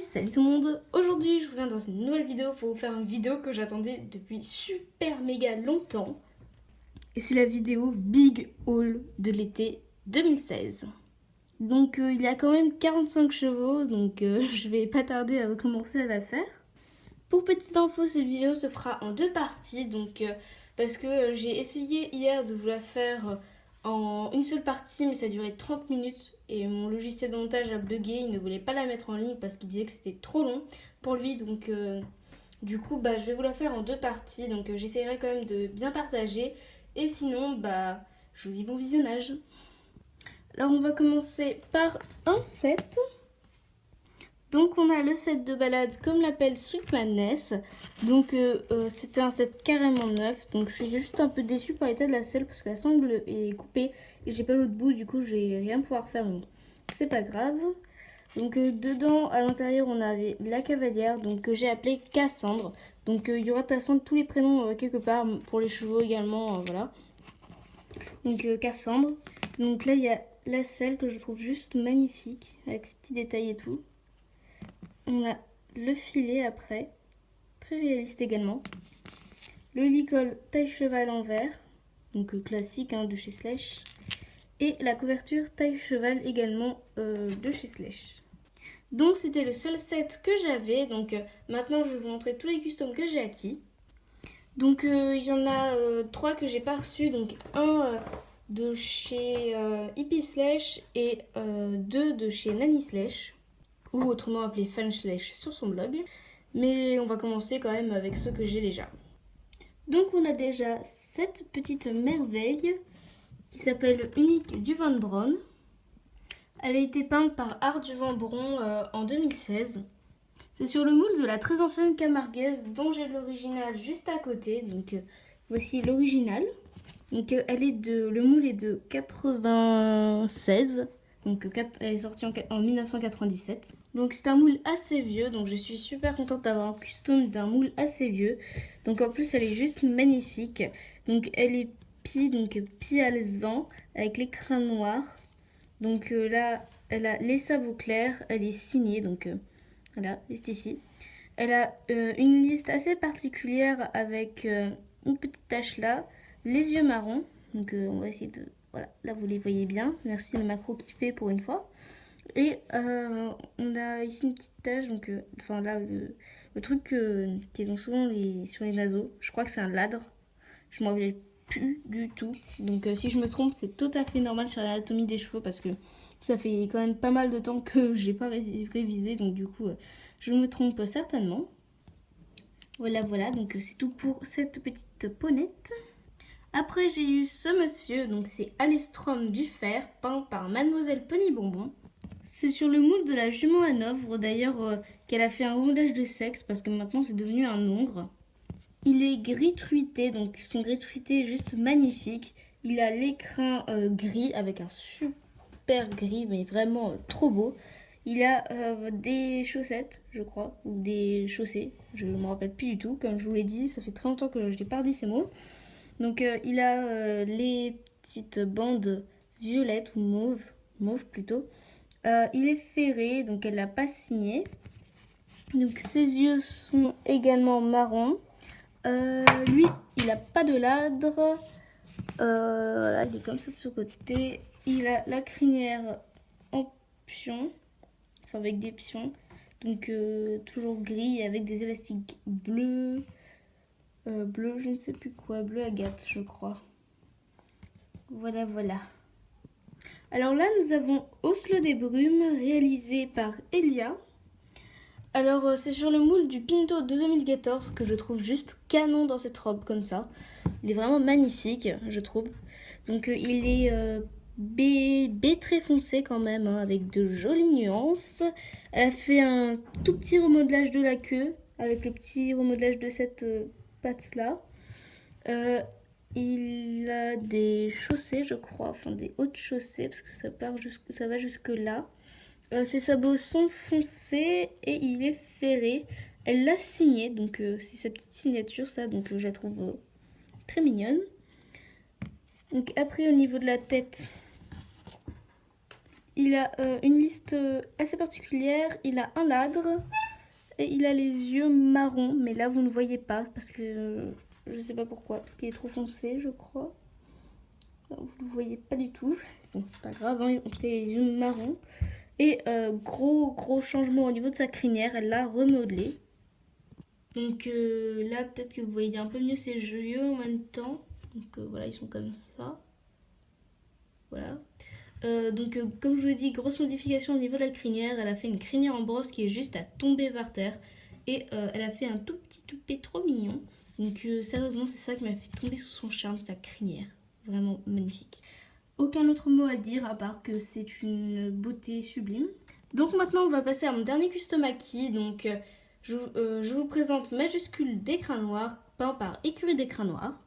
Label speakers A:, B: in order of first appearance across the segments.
A: Salut tout le monde. Aujourd'hui je reviens dans une nouvelle vidéo pour vous faire une vidéo que j'attendais depuis super méga longtemps. Et c'est la vidéo Big Haul de l'été 2016. Donc il y a quand même 45 chevaux, donc je vais pas tarder à commencer à la faire. Pour petite info, cette vidéo se fera en deux parties, donc parce que j'ai essayé hier de vous la faire en une seule partie, mais ça a duré 30 minutes et mon logiciel de montage a bugué, il ne voulait pas la mettre en ligne parce qu'il disait que c'était trop long pour lui, donc du coup je vais vous la faire en deux parties, donc j'essaierai quand même de bien partager et sinon je vous dis bon visionnage. Alors on va commencer par un set. Donc on a le set de balade comme l'appelle Sweet Madness. Donc c'était un set carrément neuf. Donc je suis juste un peu déçue par l'état de la selle parce que la sangle est coupée et j'ai pas l'autre bout, du coup je vais rien pouvoir faire. Donc c'est pas grave. Donc dedans à l'intérieur on avait la cavalière, donc que j'ai appelée Cassandre. Donc il y aura de toute façon tous les prénoms quelque part pour les chevaux également, voilà. Donc Cassandre. Donc là il y a la selle que je trouve juste magnifique avec ses petits détails et tout. On a le filet après, très réaliste également. Le licol taille cheval en verre, donc classique de chez Slesh. Et la couverture taille cheval également de chez Slesh. Donc c'était le seul set que j'avais. Donc maintenant je vais vous montrer tous les customs que j'ai acquis. Donc il y en a 3 que j'ai pas reçus. Donc un de chez Hippie Slesh et 2 de chez Nanny Slesh, ou autrement appelé Fan Slesh sur son blog. Mais on va commencer quand même avec ceux que j'ai déjà. Donc on a déjà cette petite merveille qui s'appelle Unique du Van Bron. Elle a été peinte par Art du Vambron en 2016. C'est sur le moule de la très ancienne Camarguaise dont j'ai l'original juste à côté. Donc voici l'original. Donc le moule est de 96. Donc elle est sortie en 1997. Donc c'est un moule assez vieux. Donc je suis super contente d'avoir un custom d'un moule assez vieux. Donc en plus elle est juste magnifique. Donc elle est pie alezan avec l'écrin noir. Donc là elle a les sabots clairs. Elle est signée. Donc voilà, juste ici. Elle a une liste assez particulière avec une petite tache là. Les yeux marrons. Donc on va essayer de... Voilà, là vous les voyez bien. Merci le macro qui fait pour une fois. Et on a ici une petite tache. Donc, enfin là, le truc qu'ils ont souvent sur les naseaux. Je crois que c'est un ladre. Je m'en rappelle plus du tout. Donc si je me trompe, c'est tout à fait normal sur l'anatomie des chevaux. Parce que ça fait quand même pas mal de temps que j'ai pas révisé. Donc du coup, je me trompe certainement. Voilà, voilà. Donc c'est tout pour cette petite ponette. Après, j'ai eu ce monsieur, donc c'est Alestrom du Fer, peint par Mademoiselle Penny Bonbon. C'est sur le moule de la jument Hanovre, d'ailleurs, qu'elle a fait un rondage de sexe, parce que maintenant c'est devenu un hongre. Il est gris truité, donc son gris truité est juste magnifique. Il a l'écrin gris, avec un super gris, mais vraiment trop beau. Il a des chaussettes, je crois, ou des chaussées, je ne me rappelle plus du tout. Comme je vous l'ai dit, ça fait très longtemps que je n'ai pas dit ces mots. Donc il a les petites bandes violettes ou mauve plutôt. Il est ferré, donc elle l'a pas signé. Donc ses yeux sont également marrons. Lui, il n'a pas de ladre. Voilà, il est comme ça de ce côté. Il a la crinière en pion, enfin avec des pions. Donc toujours gris avec des élastiques bleus. Bleu, je ne sais plus quoi, bleu agate, je crois. Voilà, voilà. Alors là, nous avons Oslo des Brumes, réalisé par Elia. Alors, c'est sur le moule du Pinto de 2014 que je trouve juste canon dans cette robe, comme ça. Il est vraiment magnifique, je trouve. Donc, il est B très foncé quand même, avec de jolies nuances. Elle a fait un tout petit remodelage de la queue, avec le petit remodelage de cette patte-là. Il a des chaussées, je crois, enfin des hautes chaussées, parce que ça va jusque là. Ses sabots sont foncés et il est ferré. Elle l'a signé, donc c'est sa petite signature, ça, donc je la trouve très mignonne. Donc après, au niveau de la tête, il a une liste assez particulière. Il a un ladre, et il a les yeux marrons, mais là vous ne voyez pas parce que je sais pas pourquoi, parce qu'il est trop foncé je crois. Vous ne le voyez pas du tout, bon c'est pas grave, hein. En tout cas les yeux marrons. Et gros changement au niveau de sa crinière, elle l'a remodelé. Donc là peut-être que vous voyez un peu mieux ses yeux en même temps. Donc voilà, ils sont comme ça. Voilà. Comme je vous l'ai dit, grosse modification au niveau de la crinière. Elle a fait une crinière en brosse qui est juste à tomber par terre. Et elle a fait un tout petit toupet trop mignon. Donc sérieusement, c'est ça qui m'a fait tomber sous son charme, sa crinière. Vraiment magnifique. Aucun autre mot à dire à part que c'est une beauté sublime. Donc maintenant, on va passer à mon dernier custom acquis. Donc je vous présente Majuscule d'écran noir, peint par Écurie d'écran noir.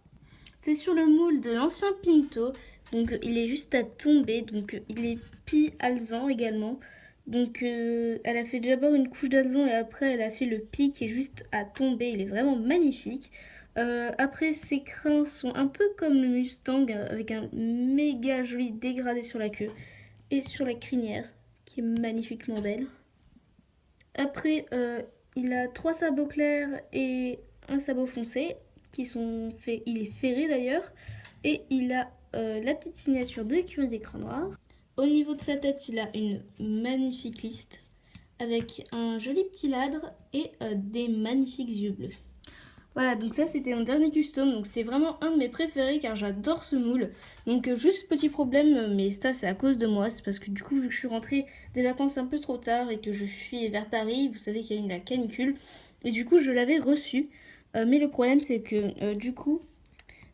A: C'est sur le moule de l'ancien Pinto. Donc il est juste à tomber. Donc il est pis alezan également. Donc elle a fait d'abord une couche d'alezan et après elle a fait le pis qui est juste à tomber. Il est vraiment magnifique. Après ses crins sont un peu comme le Mustang avec un méga joli dégradé sur la queue et sur la crinière qui est magnifiquement belle. Après il a 3 sabots clairs et un sabot foncé qui sont faits, il est ferré d'ailleurs, et il a la petite signature de Écurie d'écran noir. Au niveau de sa tête, il a une magnifique liste avec un joli petit ladre et des magnifiques yeux bleus. Voilà, donc ça c'était mon dernier custom, donc c'est vraiment un de mes préférés car j'adore ce moule. Donc juste petit problème, mais ça c'est à cause de moi, c'est parce que du coup vu que je suis rentrée des vacances un peu trop tard et que je suis vers Paris, vous savez qu'il y a eu la canicule, et du coup je l'avais reçu. Mais le problème c'est que du coup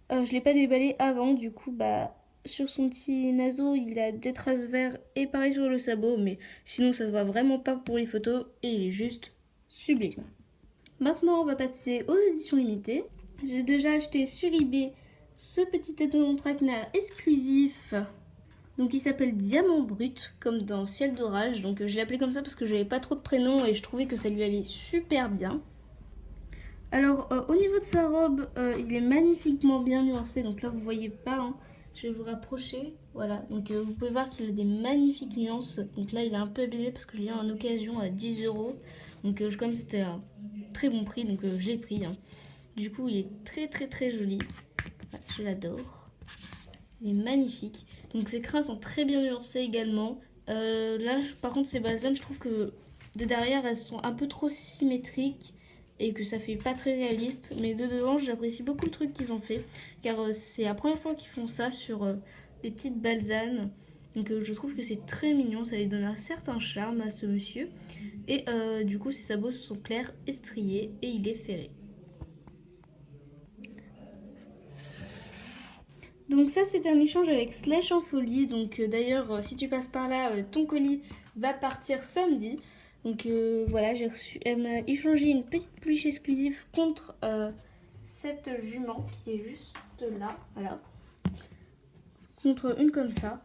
A: je l'ai pas déballé avant, du coup bah sur son petit naseau il a des traces vertes et pareil sur le sabot, mais sinon ça se voit vraiment pas pour les photos et il est juste sublime. Maintenant on va passer aux éditions limitées. J'ai déjà acheté sur eBay ce petit étalon traquenard exclusif. Donc il s'appelle Diamant Brut, comme dans Ciel d'orage. Donc je l'ai appelé comme ça parce que j'avais pas trop de prénoms et je trouvais que ça lui allait super bien. Alors au niveau de sa robe, il est magnifiquement bien nuancé. Donc là vous voyez pas, hein. Je vais vous rapprocher. Voilà, donc vous pouvez voir qu'il a des magnifiques nuances. Donc là il est un peu abîmé parce que je l'ai eu en occasion à 10 €. Donc comme c'était un très bon prix, donc je l'ai pris, hein. Du coup il est très joli. Voilà, je l'adore. Il est magnifique. Donc ses crins sont très bien nuancés également. Là par contre ces balsames, je trouve que de derrière elles sont un peu trop symétriques et que ça fait pas très réaliste, mais de devant j'apprécie beaucoup le truc qu'ils ont fait car c'est la première fois qu'ils font ça sur des petites balsanes. Donc je trouve que c'est très mignon, ça lui donne un certain charme à ce monsieur. Et du coup ses sabots sont clairs et striés et il est ferré. Donc ça c'était un échange avec Slash en folie. Donc d'ailleurs si tu passes par là, ton colis va partir samedi. Donc voilà, j'ai reçu, elle m'a échangé une petite pluche exclusive contre cette jument qui est juste là, voilà. Contre une comme ça.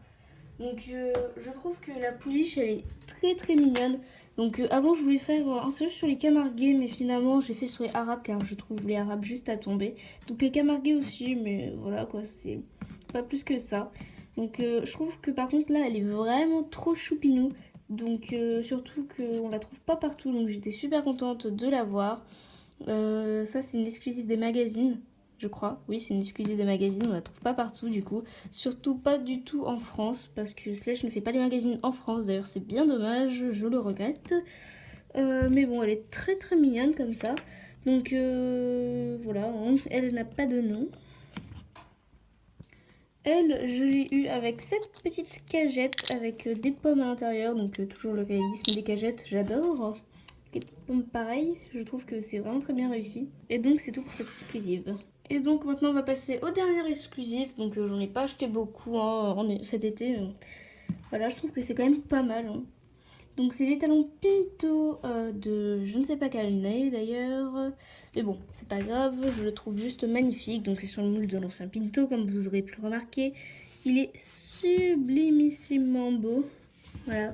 A: Donc je trouve que la pouliche elle est très mignonne. Donc avant je voulais faire un seul sur les camarguais, mais finalement j'ai fait sur les arabes car je trouve les arabes juste à tomber. Donc les camarguais aussi, mais voilà quoi, c'est pas plus que ça. Donc je trouve que par contre là elle est vraiment trop choupinou. Donc surtout qu'on la trouve pas partout, donc j'étais super contente de la voir. Ça c'est une exclusive des magazines, je crois. Oui, c'est une exclusive des magazines, on la trouve pas partout du coup. Surtout pas du tout en France, parce que Slash ne fait pas les magazines en France. D'ailleurs c'est bien dommage, je le regrette. Mais bon, elle est très mignonne comme ça. Donc voilà, hein, elle n'a pas de nom. Elle, je l'ai eu avec cette petite cagette avec des pommes à l'intérieur. Donc toujours le réalisme des cagettes, j'adore. Les petites pommes pareilles, je trouve que c'est vraiment très bien réussi. Et donc c'est tout pour cette exclusive. Et donc maintenant on va passer au dernier exclusif. Donc j'en ai pas acheté beaucoup hein, cet été. Voilà, je trouve que c'est quand même pas mal. Hein. Donc c'est l'étalon Pinto de je ne sais pas quelle année d'ailleurs. Mais bon, c'est pas grave, je le trouve juste magnifique. Donc c'est sur le moule de l'ancien Pinto, comme vous aurez pu le remarquer. Il est sublimissiment beau. Voilà.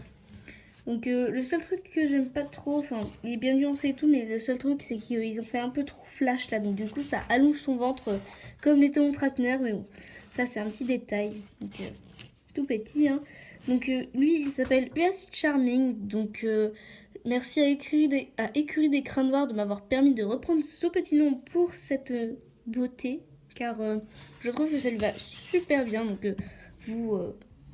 A: Donc le seul truc que j'aime pas trop, enfin il est bien nuancé et tout, mais le seul truc c'est qu'ils ont fait un peu trop flash là. Donc du coup ça allonge son ventre comme l'étalon traquenard. Mais bon, ça c'est un petit détail. Donc tout petit hein. Donc lui il s'appelle US Charming, donc Merci à Écurie des Crânes Noirs de m'avoir permis de reprendre ce petit nom pour cette beauté, car je trouve que ça lui va super bien. Donc vous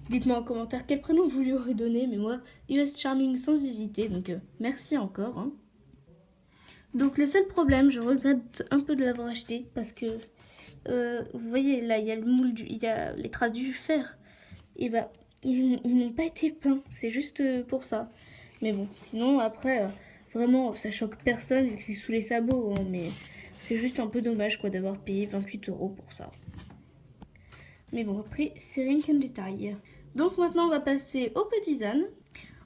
A: dites-moi en commentaire quel prénom vous lui aurez donné, mais moi US Charming sans hésiter. Donc merci encore. Hein. Donc le seul problème, je regrette un peu de l'avoir acheté parce que vous voyez là, il y a le moule, il y a les traces du fer. Et bah ils n'ont pas été peints, c'est juste pour ça. Mais bon, sinon après, vraiment ça choque personne vu que c'est sous les sabots. Hein, mais c'est juste un peu dommage quoi d'avoir payé 28 € pour ça. Mais bon, après c'est rien qu'un détail. Donc maintenant on va passer aux petits ânes.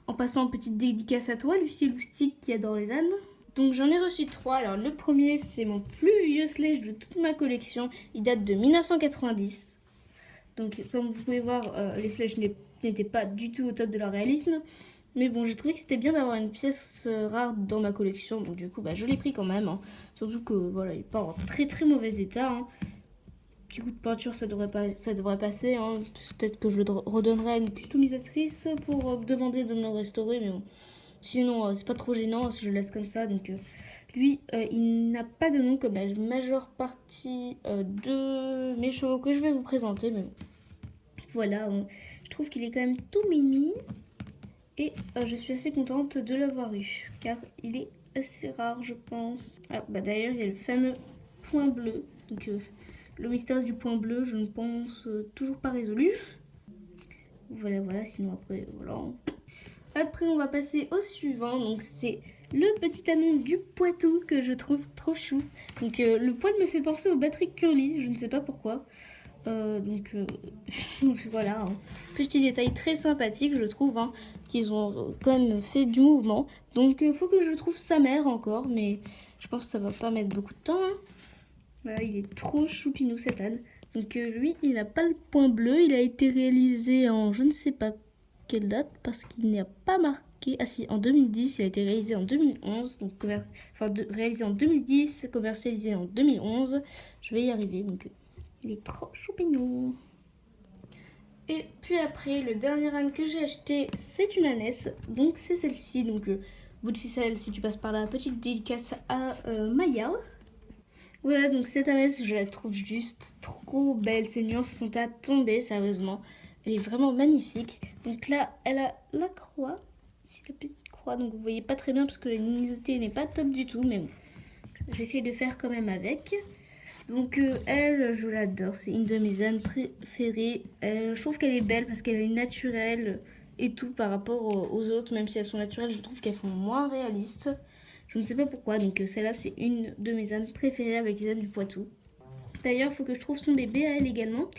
A: En passant en petite dédicace à toi, Lucie Loustic qui adore les ânes. Donc j'en ai reçu 3. Alors le premier, c'est mon plus vieux sledge de toute ma collection. Il date de 1990. Donc comme vous pouvez voir, les sledges n'étaient pas du tout au top de leur réalisme. Mais bon, j'ai trouvé que c'était bien d'avoir une pièce rare dans ma collection. Donc du coup, je l'ai pris quand même. Hein. Surtout que voilà, il n'est pas en très très mauvais état. Hein. Petit coup de peinture, ça devrait passer. Hein. Peut-être que je le redonnerai à une customisatrice pour demander de me le restaurer. Mais bon, sinon, c'est pas trop gênant si je le laisse comme ça. Donc lui, il n'a pas de nom comme la majeure partie de mes chevaux que je vais vous présenter. Mais bon, voilà, je trouve qu'il est quand même tout mimi. Et je suis assez contente de l'avoir eu. Car il est assez rare, je pense. Ah, d'ailleurs, il y a le fameux point bleu. Donc le mystère du point bleu, je ne pense toujours pas résolu. Voilà, sinon après, voilà. Après, on va passer au suivant. Donc, c'est le petit anon du Poitou que je trouve trop chou. Donc, le poil me fait penser au Patrick Curly, je ne sais pas pourquoi. Donc, voilà. Hein. Petit détail très sympathique, je trouve, hein, qu'ils ont quand même fait du mouvement. Donc, faut que je trouve sa mère encore, mais je pense que ça va pas mettre beaucoup de temps. Hein. Voilà, il est trop choupinou cet âne. Donc lui, il n'a pas le point bleu. Il a été réalisé en je ne sais pas quelle date parce qu'il n'y a pas marqué. Ah si, en 2010. Il a été réalisé en 2011. Donc réalisé en 2010, commercialisé en 2011. Je vais y arriver. Donc il est trop choupinou. Et puis après, le dernier âne que j'ai acheté, c'est une ânesse. Donc c'est celle-ci. Donc bout de ficelle, si tu passes par la petite dédicace à Maya. Voilà, donc cette ânesse, je la trouve juste trop belle. Ses nuances sont à tomber, sérieusement. Elle est vraiment magnifique. Donc là, elle a la croix. Ici, la petite croix. Donc vous voyez pas très bien parce que la luminosité n'est pas top du tout. Mais bon, j'essaie de faire quand même avec. Donc elle, je l'adore. C'est une de mes ânes préférées. Je trouve qu'elle est belle parce qu'elle est naturelle et tout par rapport aux autres. Même si elles sont naturelles, je trouve qu'elles font moins réalistes. Je ne sais pas pourquoi, donc celle-là c'est une de mes ânes préférées avec les ânes du Poitou. D'ailleurs, il faut que je trouve son bébé à elle également.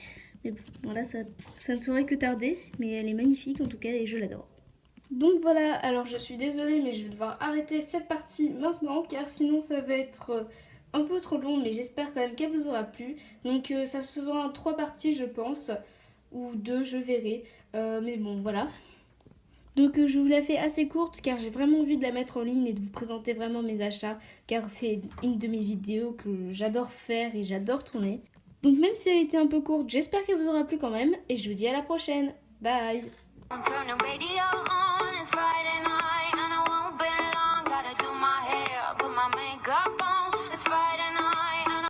A: Mais bon, voilà, ça ne saurait que tarder. Mais elle est magnifique en tout cas et je l'adore. Donc voilà, alors je suis désolée mais je vais devoir arrêter cette partie maintenant car sinon ça va être un peu trop long, mais j'espère quand même qu'elle vous aura plu. Donc ça se fera en 3 parties je pense, ou 2 je verrai. Mais bon voilà. Donc je vous la fais assez courte car j'ai vraiment envie de la mettre en ligne et de vous présenter vraiment mes achats car c'est une de mes vidéos que j'adore faire et j'adore tourner. Donc même si elle était un peu courte, j'espère qu'elle vous aura plu quand même et je vous dis à la prochaine. Bye.